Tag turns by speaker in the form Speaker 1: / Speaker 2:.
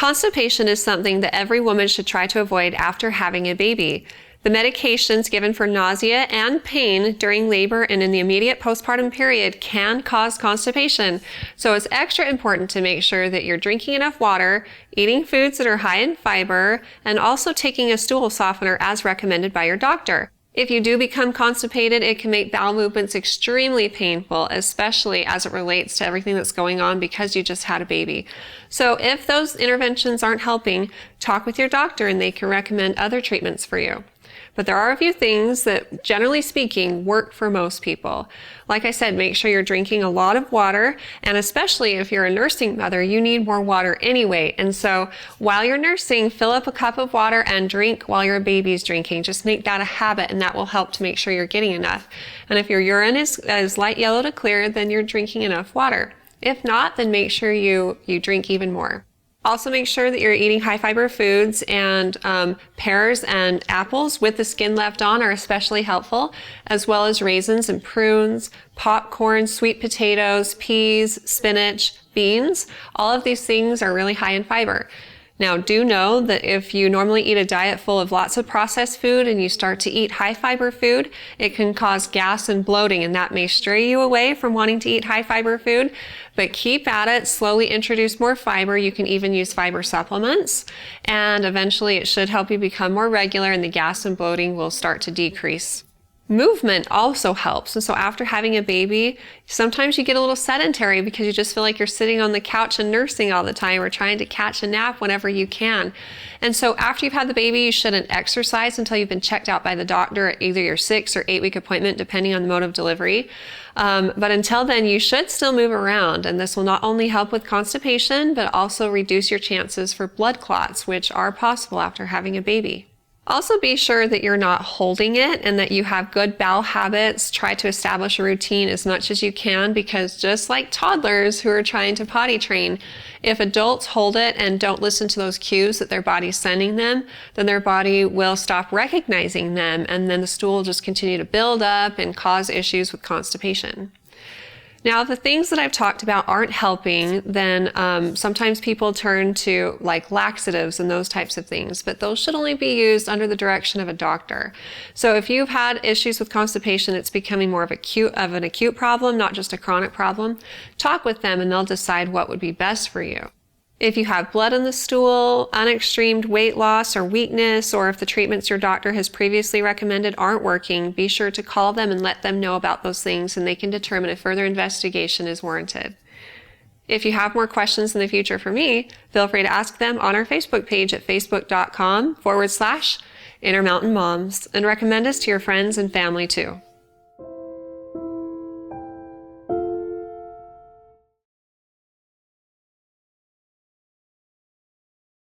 Speaker 1: Constipation is something that every woman should try to avoid after having a baby. The medications given for nausea and pain during labor and in the immediate postpartum period can cause constipation. So it's extra important to make sure that you're drinking enough water, eating foods that are high in fiber, and also taking a stool softener as recommended by your doctor. If you do become constipated, it can make bowel movements extremely painful, especially as it relates to everything that's going on because you just had a baby. So if those interventions aren't helping, talk with your doctor and they can recommend other treatments for you. But there are a few things that, generally speaking, work for most people. Like I said, make sure you're drinking a lot of water, and especially if you're a nursing mother, you need more water anyway. And so while you're nursing, fill up a cup of water and drink while your baby's drinking. Just make that a habit, and that will help to make sure you're getting enough. And if your urine is light yellow to clear, then you're drinking enough water. If not, then make sure you drink even more. Also make sure that you're eating high fiber foods, and pears and apples with the skin left on are especially helpful, as well as raisins and prunes, popcorn, sweet potatoes, peas, spinach, beans. All of these things are really high in fiber. Now, do know that if you normally eat a diet full of lots of processed food and you start to eat high fiber food, it can cause gas and bloating, and that may stray you away from wanting to eat high fiber food. But keep at it, slowly introduce more fiber. You can even use fiber supplements, and eventually it should help you become more regular and the gas and bloating will start to decrease. Movement also helps. And so after having a baby, sometimes you get a little sedentary because you just feel like you're sitting on the couch and nursing all the time or trying to catch a nap whenever you can. And so after you've had the baby, you shouldn't exercise until you've been checked out by the doctor at either your 6 or 8 week appointment, depending on the mode of delivery. But until then, you should still move around. And this will not only help with constipation, but also reduce your chances for blood clots, which are possible after having a baby. Also be sure that you're not holding it and that you have good bowel habits. Try to establish a routine as much as you can, because just like toddlers who are trying to potty train, if adults hold it and don't listen to those cues that their body's sending them, then their body will stop recognizing them, and then the stool will just continue to build up and cause issues with constipation. Now, if the things that I've talked about aren't helping, then sometimes people turn to like laxatives and those types of things, but those should only be used under the direction of a doctor. So if you've had issues with constipation, it's becoming more of an acute problem, not just a chronic problem, talk with them and they'll decide what would be best for you. If you have blood in the stool, unextremed weight loss or weakness, or if the treatments your doctor has previously recommended aren't working, be sure to call them and let them know about those things, and they can determine if further investigation is warranted. If you have more questions in the future for me, feel free to ask them on our Facebook page at facebook.com/Intermountain Moms, and recommend us to your friends and family too.